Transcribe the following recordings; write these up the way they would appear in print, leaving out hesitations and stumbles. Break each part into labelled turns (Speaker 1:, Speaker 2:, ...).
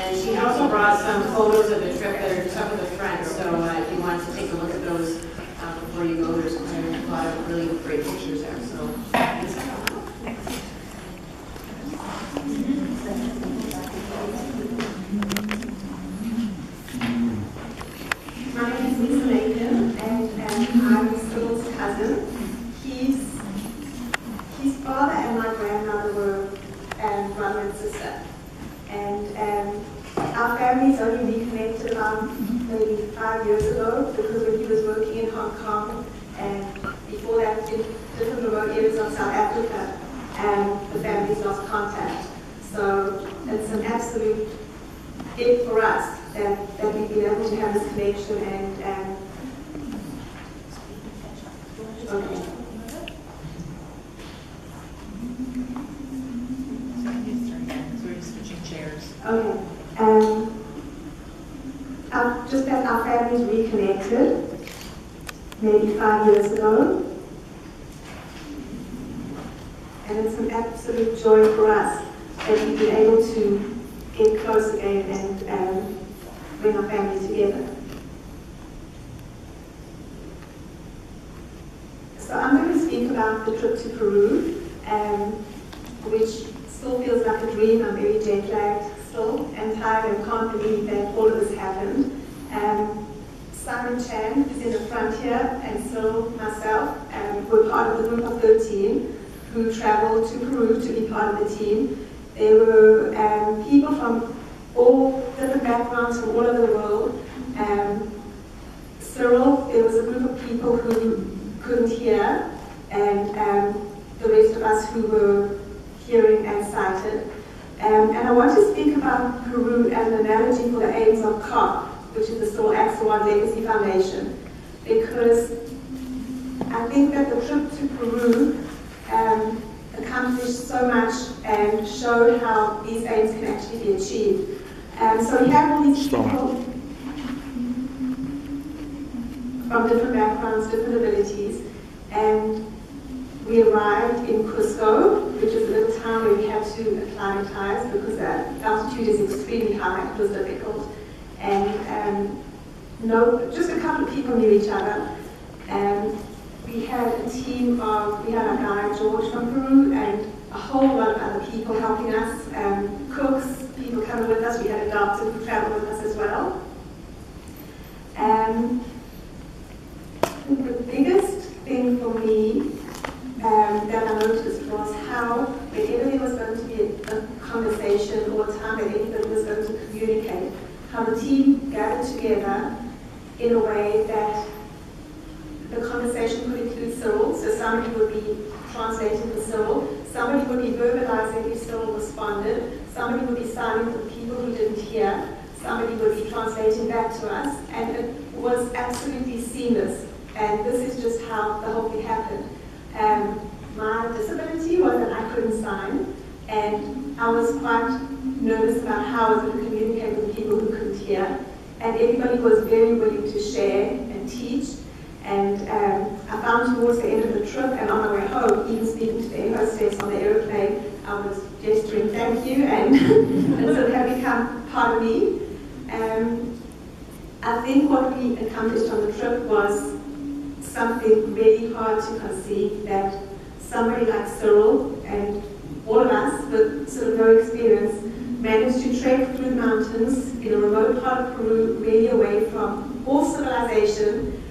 Speaker 1: And she also brought some photos of the trip that are up at the front, so if you want to take a look at those before you go, there's quite a lot of really great pictures there. So.
Speaker 2: My name is Nackan, and I'm Cyril's cousin. His father and my grandmother were brother and sister. And our families only reconnected about maybe 5 years ago, because when he was working in Hong Kong and before that in different remote areas of South Africa, the families lost contact. So it's an absolute gift for us that we've been able to have this connection and okay. Okay. Just as our families reconnected, maybe 5 years ago, and it's an absolute joy for us that we've been able to get close again and bring our families together. So I'm going to speak about the trip to Peru, which still feels like a dream. I'm very jet lagged still and tired and can't believe that all of this happened. Simon Chan is in the front here, and so myself, were part of the group of 13 who traveled to Peru to be part of the team. There were people from all different backgrounds from all over the world. Cyril, there was a group of people who couldn't hear, and the rest of us who were hearing and sighted. And I want to speak about Peru as an analogy for the aims of COP, which is the Cyril Axelrod Legacy Foundation, because I think that the trip to Peru accomplished so much and showed how these aims can actually be achieved. So we have all these people from different backgrounds, different abilities, and we arrived in Cusco, which is a little town where we had to acclimatize because the altitude is extremely high. It was difficult. And just a couple of people knew each other. And we had a team of, we had our guide George from Peru and a whole lot of other people helping us, cooks, people coming with us. We had a doctor who traveled with us as well. The biggest thing for me that I noticed was how whenever there was going to be a conversation or a time that anybody was going to communicate, how the team gathered together in a way that the conversation could include Cyril, so somebody would be translating for Cyril, somebody would be verbalizing if Cyril responded, somebody would be signing for people who didn't hear, somebody would be translating back to us, and it was absolutely seamless. And this is just how the whole thing happened. My disability was that I couldn't sign, and I was quite nervous about how I was going to communicate with people who couldn't hear. And everybody was very willing to share and teach. And I found towards the end of the trip and on my way home, even speaking to the air hostess on the aeroplane, I was gesturing thank you, and, and so it had become part of me. I think what we accomplished on the trip was something really hard to conceive, that somebody like Cyril and all of us with sort of no experience managed to trek through the mountains in a remote part of Peru, really away from all civilization.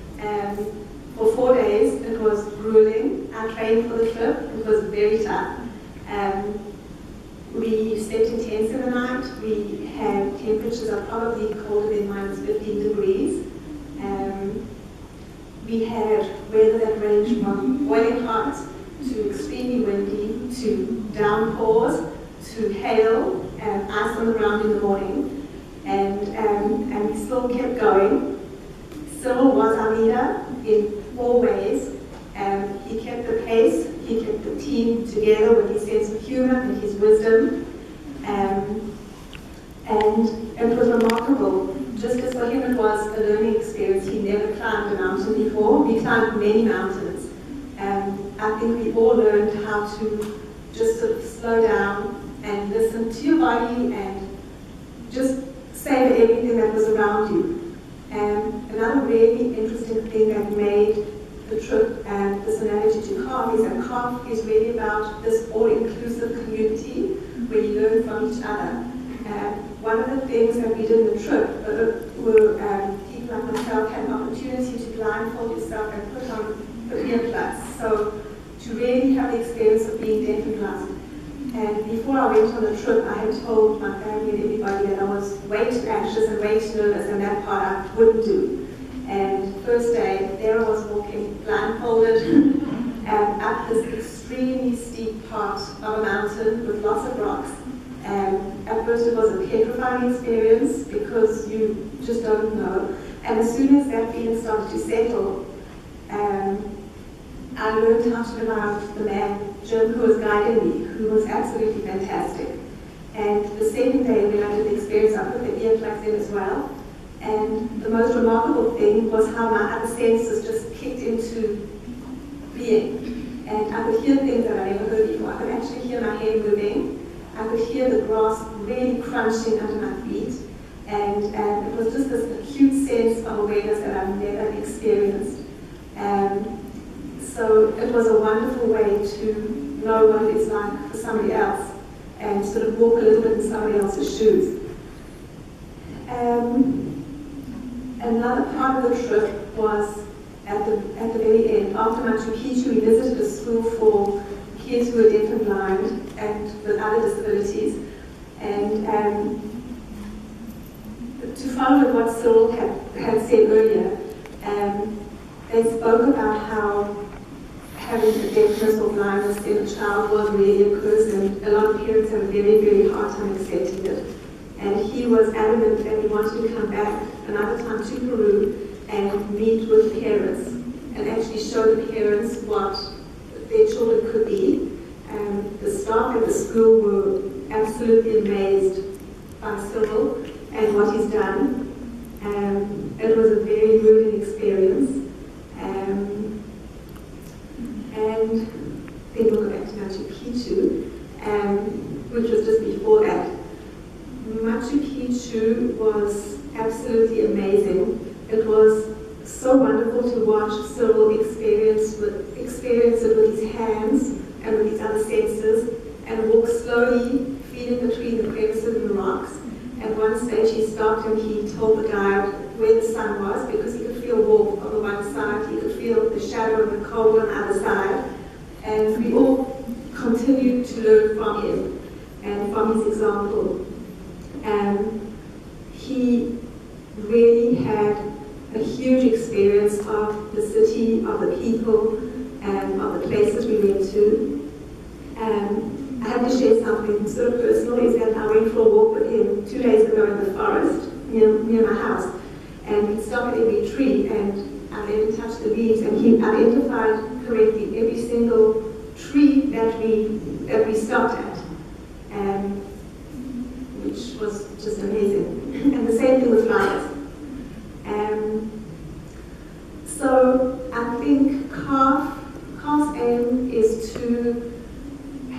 Speaker 2: For 4 days, it was grueling. I trained for the trip. It was very tough. We slept in tents in the night. We had temperatures of probably colder than minus 15 degrees. We had weather that ranged from boiling hot to extremely windy to downpours to hail and ice on the ground in the morning. And we still kept going. Cyril was our leader in 4 ways. He kept the pace, he kept the team together with his sense of humor and his wisdom. And it was remarkable. Just as for him it was a learning experience. He never climbed a mountain before. We climbed many mountains. I think we all learned how to just sort of slow down and listen to your body and just savor everything that was around you. And another really interesting thing that made the trip and this analogy to CARF is that CARF is really about this all-inclusive community where you learn from each other. One of the things that we did in the trip were people like myself had an opportunity to blindfold yourself and put on the earplugs. So to really have the experience of being deaf and blind. And before I went on the trip, I had told my family and everybody that I was way too anxious and way too nervous, and that part I wouldn't do. And first day, there I was walking blindfolded and up this extremely steep part of a mountain with lots of rocks. At first it was a petrifying experience because you just don't know. And as soon as that feeling started to settle, I learned how to rely on the man, Jim, who was guiding me, who was absolutely fantastic. And the second day when I did the experience, I put the earplugs in as well. And the most remarkable thing was how my other senses just kicked into being. And I could hear things that I never heard before. I could actually hear my hair moving. I could hear the grass really crunching under my feet. And it was just this acute sense of awareness that I've never experienced. So it was a wonderful way to know what it's like for somebody else and sort of walk a little bit in somebody else's shoes. Another part of the trip was at the very end. After Machu Picchu, we visited a school for kids who were deaf and blind and with other disabilities. And to follow with what Cyril had said earlier, they spoke about how having a deafness or blindness in a child was really a curse, and a lot of parents have a very, very hard time accepting it. And he was adamant that he wanted to come back another time to Peru and meet with the parents and actually show the parents what their children could be. The staff at the school were absolutely amazed by Cyril and what he's done. It was a very moving experience. And then we'll go back to Machu Picchu, which was just before that. Machu Picchu was absolutely amazing. It was so wonderful to watch Cyril experience it with his hands and with his other senses, and walk slowly, feeling between the crevices and the rocks. At one stage he stopped and he told the guide where the sun was, because he could feel warmth on the one side, he could feel the shadow of the cold on the other side. And we all continued to learn from him and from his example. He really had a huge experience of the city, of the people, and of the places we went to. I have to share something sort of personal, is that I went for a walk with him 2 days ago in the forest near my house. And we'd stop at every tree and I let him touch the leaves, and he identified correctly every single tree that we stopped at, which was just amazing. And the same thing with flowers. So I think CARF's aim is to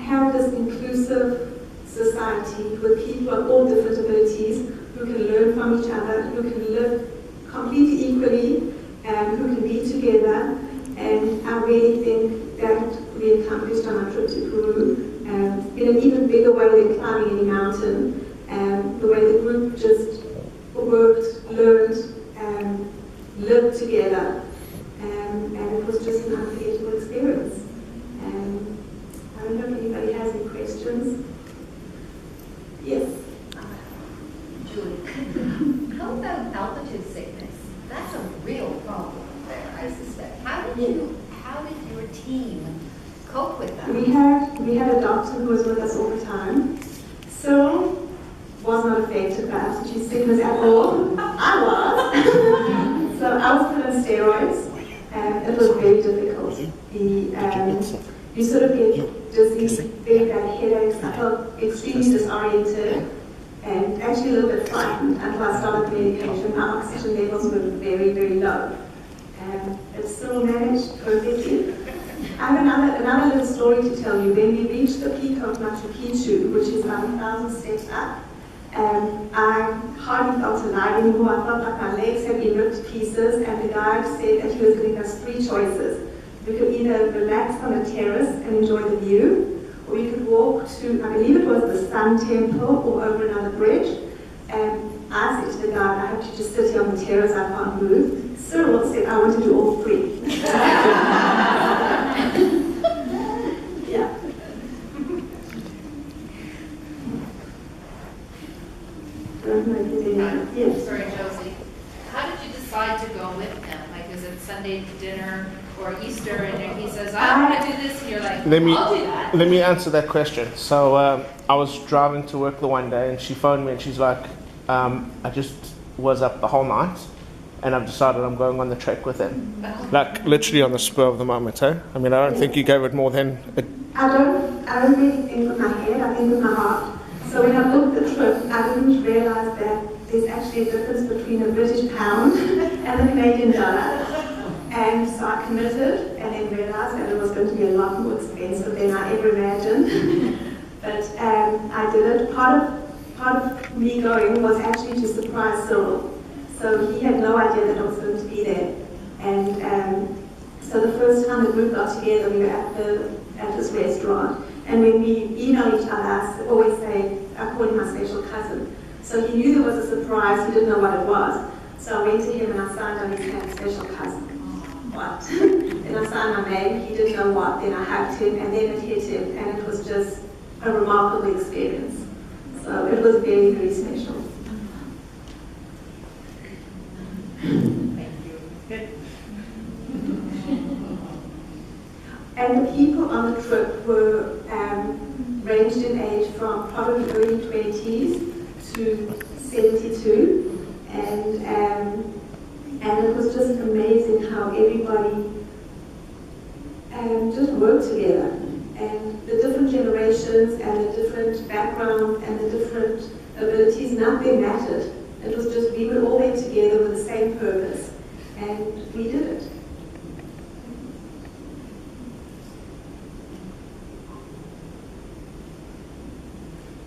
Speaker 2: have this inclusive society with people of all different abilities who can learn from each other, who can live completely equally, who can be together. And I really think that we accomplished on our trip to Peru in an even bigger way than climbing any mountain. The way the group just worked, learned, lived together, and it was just an unforgettable experience. I don't know if anybody has any questions. Yes?
Speaker 3: Julie, how about altitude sickness? That's a real problem there, I suspect. How did your team cope with that?
Speaker 2: We had a doctor who was with us all the time. Cyril was not affected by altitude sickness at all. I was. So I was put on steroids, and it was very difficult. You sort of get dizzy, very bad headaches. I felt extremely disoriented and actually a little bit frightened until I started the medication. My oxygen levels were very, very low. It still managed perfectly. I have another little story to tell you. When we reached the peak of Machu Picchu, which is about 1,000 steps up, I hardly felt alive anymore. I felt like my legs had been ripped to pieces, and the guide said that he was giving us three choices. We could either relax on a terrace and enjoy the view, or we could walk to, I believe it was the Sun Temple, or over another bridge. And I said to the guide, I have to just sit here on the terrace, I can't move. Cyril said, I want to do all three. Yeah. Yes.
Speaker 3: Sorry, Josie. How did you decide to go with him? Like, is it Sunday dinner or Easter, and he says, I want to do this, and you're like, I'll do that.
Speaker 4: Let me answer that question. So I was driving to work the one day, and she phoned me, and she's like, I just was up the whole night, and I've decided I'm going on the trek with him. Like, literally on the spur of the moment, eh? I mean, I don't think you gave it more than...
Speaker 2: I don't really think with my head, I think with my heart. So when I booked the trip, I didn't realize that there's actually a difference between a British pound and a Canadian dollar. And so I committed and then realized that it was going to be a lot more expensive than I ever imagined. But I did it. Part of me going was actually to surprise Cyril. So he had no idea that I was going to be there. And so the first time the group got together, we were at this restaurant. And when we email each other, I always say, I call him my special cousin. So he knew there was a surprise, he didn't know what it was. So I went to him and I signed on his hand, special cousin. What? And I signed my name, he didn't know what, then I hugged him, and then it hit him, and it was just a remarkable experience. So it was very, very special.
Speaker 3: Thank you. Good.
Speaker 2: And the people on the trip were ranged in age from probably early 20s to 72, and it was just amazing how everybody just worked together, and the different generations and the different background and the different abilities, nothing mattered. It was just we were all there together with the same purpose, and we did it.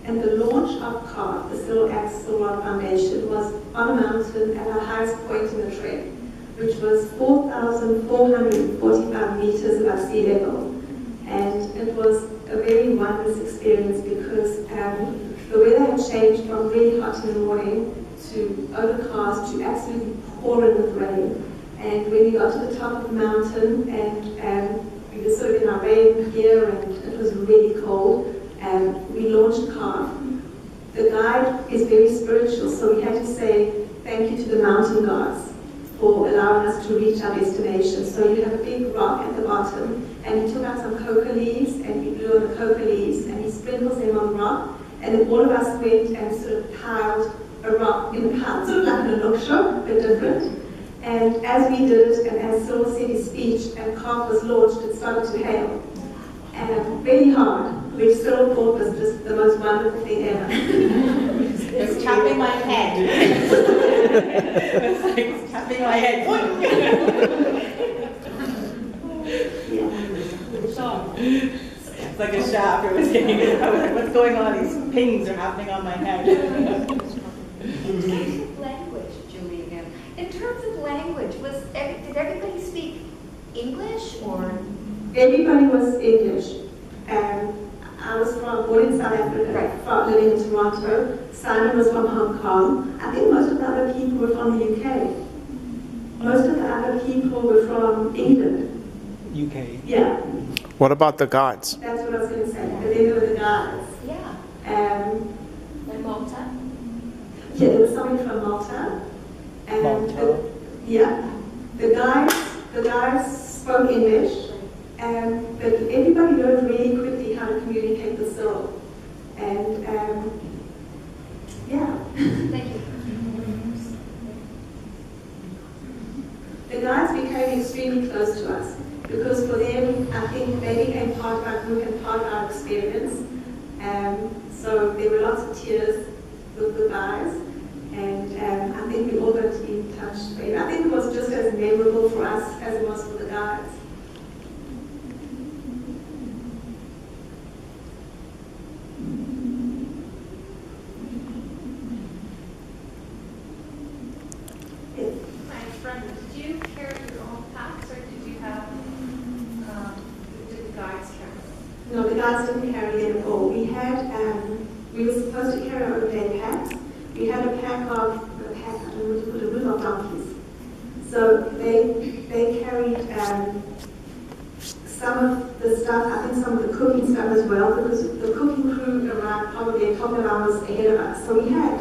Speaker 2: And the launch of CARF, the Cyril Axelrod Foundation, was on a mountain at our highest point in the trek, which was 4,445 meters above sea level. And it was a very wondrous experience because the weather had changed from really hot in the morning to overcast to absolutely pouring with rain. And when we got to the top of the mountain and we were sort of in our rain gear and it was really cold, we launched CARF. The guide is very spiritual, so we had to say thank you to the mountain gods for allowing us to reach our destination. So you have a big rock at the bottom, and he took out some coca leaves, and we blew on the coca leaves, and he sprinkles them on the rock, and then all of us went and sort of piled a rock in the pile, sort of like an inukshuk, but different. And as we did it, and as Cyril said his speech, and CARF was launched, it started to hail. And very hard, which Cyril thought was just the most wonderful thing ever.
Speaker 5: It's tapping my head. It's like tapping my head. It's like a shaft. It was getting, I was like, what's going on? These pings are happening on my head.
Speaker 3: In terms of language, Julie, again. In terms of language, did everybody speak English or?
Speaker 2: Everybody was English. I was born in South Africa, living in Toronto. Simon was from Hong Kong. I think most of the other people were from the UK. Most of the other people were from England.
Speaker 6: UK.
Speaker 2: Yeah.
Speaker 4: What about the guides?
Speaker 2: That's what I was going to say. But then there were the guys.
Speaker 3: Yeah.
Speaker 2: And Malta? Yeah, there was somebody from Malta. And
Speaker 6: Malta.
Speaker 2: The guys spoke English. But everybody learned really quickly how to communicate with Cyril. And yeah.
Speaker 3: Thank you.
Speaker 2: The guides became extremely close to us because for them, I think they became part of our group and part of our experience. So there were lots of tears with the guys, and I think we all got to be in touch. I think it was just as memorable for us as it was for the guys. get it all. We were supposed to carry our own day packs. We had a pack, I don't know what to put, a room of donkeys. So they carried some of the stuff, I think some of the cooking stuff as well, because the cooking crew arrived probably a couple of hours ahead of us. So we had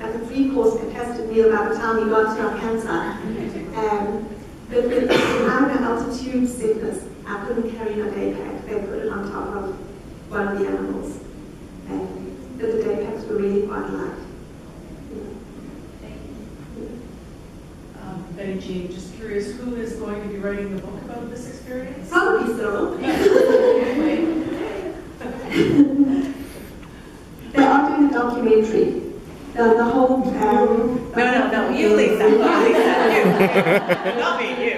Speaker 2: a three-course fantastic meal by the time we got to our campsite. But with the altitude sickness, I couldn't carry my day pack. They put it on top of one of the animals. But the day packs were really quite light.
Speaker 5: Betty Jean, just curious, who is going to be writing the book about this experience?
Speaker 2: Probably Cyril. They are doing a documentary. The whole...
Speaker 5: No, you, Lisa. You, not me, you.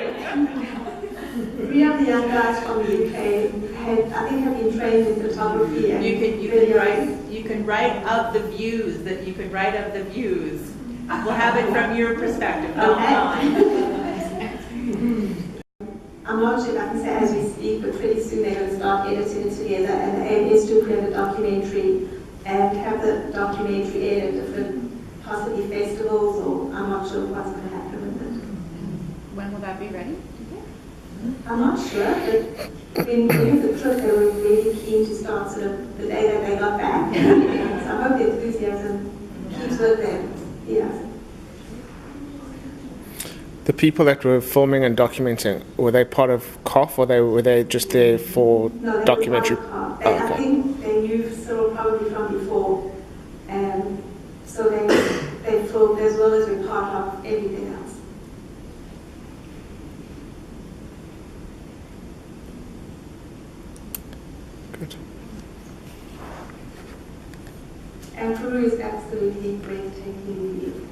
Speaker 2: 3 of the young guys from the UK have been trained in photography and
Speaker 5: You can write of the views We'll have it from your perspective, not mine.
Speaker 2: I'm not sure if I can say as we speak, but pretty soon they're going to start editing it together, and the aim is to create a documentary and have the documentary aired at different, possibly festivals, or I'm not sure what's going to happen with it.
Speaker 3: When will that be ready?
Speaker 2: I'm not sure, but when we had the trip, they were really keen to start sort of the day that they got back. So I hope the enthusiasm keeps with them. Yeah.
Speaker 4: The people that were filming and documenting, were they part of COF, or were they just there for
Speaker 2: No,
Speaker 4: documentary?
Speaker 2: I think they knew Cyril probably from before, so they filmed as well as we're part of everything else.
Speaker 4: Good.
Speaker 2: And Peru is absolutely breathtakingly beautiful.